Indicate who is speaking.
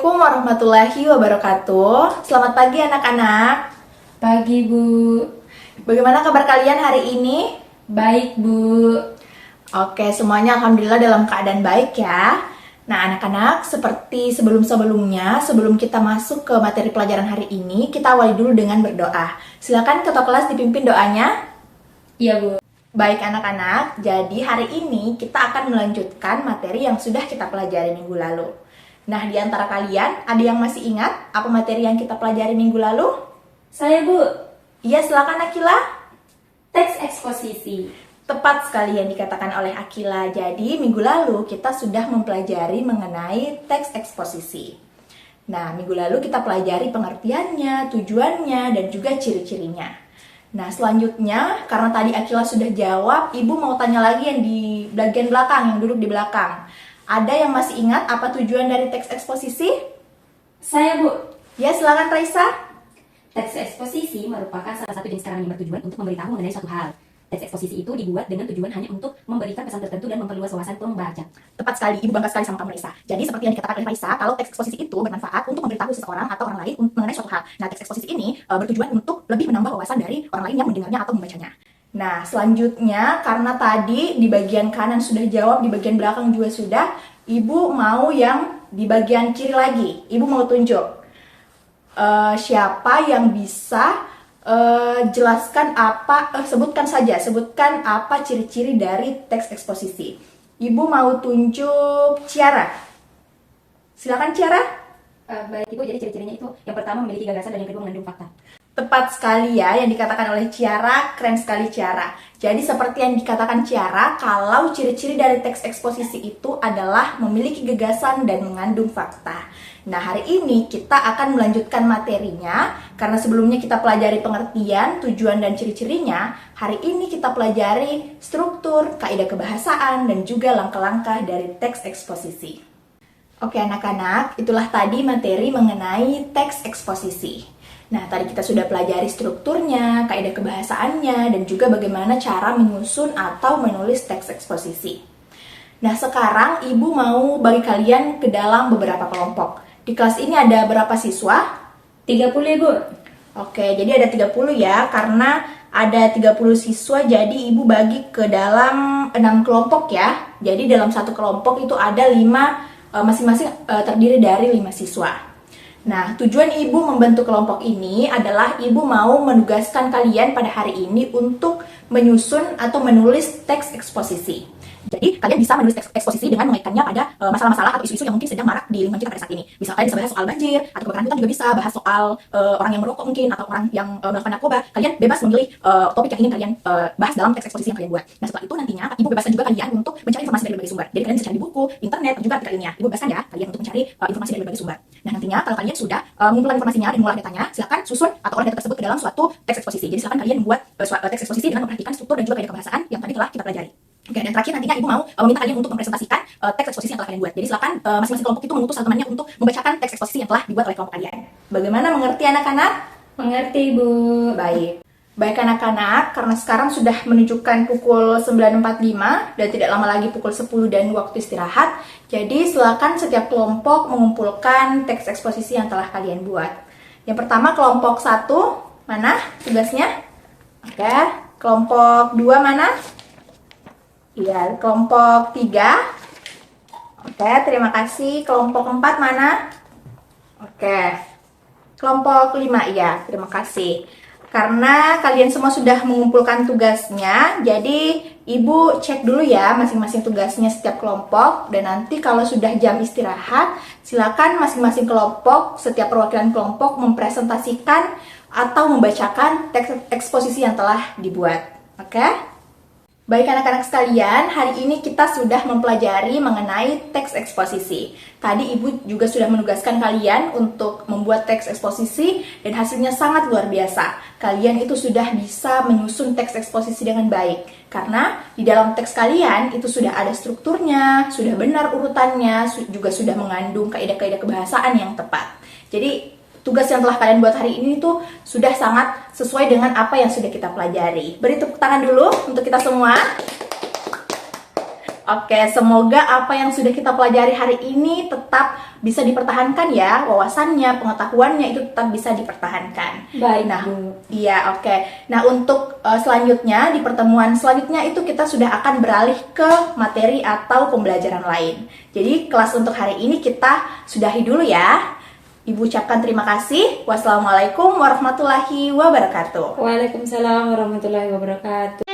Speaker 1: Assalamualaikum warahmatullahi wabarakatuh. Selamat pagi anak-anak.
Speaker 2: Pagi, Bu.
Speaker 1: Bagaimana kabar kalian hari ini?
Speaker 2: Baik, Bu.
Speaker 1: Oke, semuanya alhamdulillah dalam keadaan baik ya. Nah anak-anak, seperti sebelum-sebelumnya, sebelum kita masuk ke materi pelajaran hari ini, kita awali dulu dengan berdoa. Silakan ketua kelas dipimpin doanya.
Speaker 2: Iya, Bu.
Speaker 1: Baik anak-anak, jadi hari ini kita akan melanjutkan materi yang sudah kita pelajari minggu lalu. Nah, di antara kalian, ada yang masih ingat apa materi yang kita pelajari minggu lalu?
Speaker 2: Saya, Bu.
Speaker 1: Iya, silakan Akila.
Speaker 2: Teks eksposisi.
Speaker 1: Tepat sekali yang dikatakan oleh Akila. Jadi, minggu lalu kita sudah mempelajari mengenai teks eksposisi. Nah, minggu lalu kita pelajari pengertiannya, tujuannya, dan juga ciri-cirinya. Nah, selanjutnya, karena tadi Akila sudah jawab, Ibu mau tanya lagi yang di bagian belakang, yang duduk di belakang. Ada yang masih ingat apa tujuan dari teks eksposisi?
Speaker 2: Saya, Bu.
Speaker 1: Ya, silakan Raisa.
Speaker 2: Teks eksposisi merupakan salah satu jenis keterangan yang bertujuan untuk memberitahu mengenai suatu hal. Teks eksposisi itu dibuat dengan tujuan hanya untuk memberikan pesan tertentu dan memperluas wawasan pembaca.
Speaker 1: Tepat sekali, Ibu bangga sekali sama kamu Raisa. Jadi seperti yang dikatakan oleh Raisa, kalau teks eksposisi itu bermanfaat untuk memberitahu seseorang atau orang lain mengenai suatu hal. Nah, teks eksposisi ini bertujuan untuk lebih menambah wawasan dari orang lain yang mendengarnya atau membacanya. Nah, selanjutnya karena tadi di bagian kanan sudah jawab, di bagian belakang juga sudah, Ibu mau yang di bagian kiri lagi. Ibu mau tunjuk siapa yang bisa sebutkan apa ciri-ciri dari teks eksposisi. Ibu mau tunjuk Ciara. Silakan Ciara.
Speaker 2: Baik, Ibu. Jadi ciri-cirinya itu yang pertama memiliki gagasan dan yang kedua mengandung fakta.
Speaker 1: Tepat sekali ya yang dikatakan oleh Ciara, keren sekali Ciara. Jadi seperti yang dikatakan Ciara, kalau ciri-ciri dari teks eksposisi itu adalah memiliki gagasan dan mengandung fakta. Nah, hari ini kita akan melanjutkan materinya, karena sebelumnya kita pelajari pengertian, tujuan, dan ciri-cirinya. Hari ini kita pelajari struktur, kaidah kebahasaan, dan juga langkah-langkah dari teks eksposisi. Oke anak-anak, itulah tadi materi mengenai teks eksposisi. Nah, tadi kita sudah pelajari strukturnya, kaidah kebahasaannya, dan juga bagaimana cara menyusun atau menulis teks eksposisi. Nah, sekarang Ibu mau bagi kalian ke dalam beberapa kelompok. Di kelas ini ada berapa siswa?
Speaker 2: 30, Ibu.
Speaker 1: Oke, jadi ada 30 ya, karena ada 30 siswa, jadi Ibu bagi ke dalam 6 kelompok ya. Jadi dalam satu kelompok itu ada 5, masing-masing terdiri dari 5 siswa. Nah, tujuan Ibu membentuk kelompok ini adalah Ibu mau menugaskan kalian pada hari ini untuk menyusun atau menulis teks eksposisi. Jadi, kalian bisa menulis teks eksposisi dengan mengaitkannya pada masalah-masalah atau isu-isu yang mungkin sedang marak di lingkungan kita pada saat ini. Misalkan bisa bahas soal banjir, atau kebakaran hutan juga bisa, bahas soal orang yang merokok mungkin, atau orang yang melakukan narkoba. Kalian bebas memilih topik yang ingin kalian bahas dalam teks eksposisi yang kalian buat. Nah, setelah itu nantinya Ibu bebaskan juga kalian untuk mencari informasi dari berbagai sumber. Jadi, kalian bisa cari di buku, internet, atau juga artikel ilmiah. Ibu bebaskan ya kalian untuk mencari informasi dari berbagai sumber. Nah, nantinya kalau kalian sudah mengumpulkan informasinya dan mengolah datanya, silakan susun atau olah data tersebut ke dalam suatu teks eksposisi. Jadi, silakan kalian membuat teks eksposisi dengan memperhatikan struktur dan juga kaidah kebahasaan yang tadi telah kita pelajari. Oke, dan terakhir nantinya Ibu mau meminta kalian untuk mempresentasikan teks eksposisi yang telah kalian buat. Jadi silakan masing-masing kelompok itu mengutus teman-temannya untuk membacakan teks eksposisi yang telah dibuat oleh kelompok kalian. Bagaimana, mengerti anak-anak?
Speaker 2: Mengerti, Bu.
Speaker 1: Baik. Baik anak-anak, karena sekarang sudah menunjukkan pukul 9.45 dan tidak lama lagi pukul 10 dan waktu istirahat. Jadi silakan setiap kelompok mengumpulkan teks eksposisi yang telah kalian buat. Yang pertama kelompok 1, mana tugasnya? Oke, kelompok 2 mana? Iya, kelompok 3. Oke, terima kasih. Kelompok 4 mana? Oke. Kelompok 5, iya, terima kasih. Karena kalian semua sudah mengumpulkan tugasnya, jadi Ibu cek dulu ya masing-masing tugasnya setiap kelompok. Dan nanti kalau sudah jam istirahat, silakan masing-masing kelompok, setiap perwakilan kelompok mempresentasikan atau membacakan teks eksposisi yang telah dibuat. Oke? Baik anak-anak sekalian, hari ini kita sudah mempelajari mengenai teks eksposisi. Tadi Ibu juga sudah menugaskan kalian untuk membuat teks eksposisi dan hasilnya sangat luar biasa. Kalian itu sudah bisa menyusun teks eksposisi dengan baik. Karena di dalam teks kalian itu sudah ada strukturnya, sudah benar urutannya, juga sudah mengandung kaidah-kaidah kebahasaan yang tepat. Jadi tugas yang telah kalian buat hari ini tuh sudah sangat sesuai dengan apa yang sudah kita pelajari. Beri tepuk tangan dulu untuk kita semua. Oke, semoga apa yang sudah kita pelajari hari ini tetap bisa dipertahankan ya, wawasannya, pengetahuannya itu tetap bisa dipertahankan.
Speaker 3: Baik,
Speaker 1: Nah,
Speaker 3: Bu.
Speaker 1: iya, oke. Nah, untuk selanjutnya di pertemuan selanjutnya itu kita sudah akan beralih ke materi atau pembelajaran lain. Jadi, kelas untuk hari ini kita sudahi dulu ya. Ibu ucapkan terima kasih. Wassalamualaikum warahmatullahi wabarakatuh.
Speaker 3: Waalaikumsalam warahmatullahi wabarakatuh.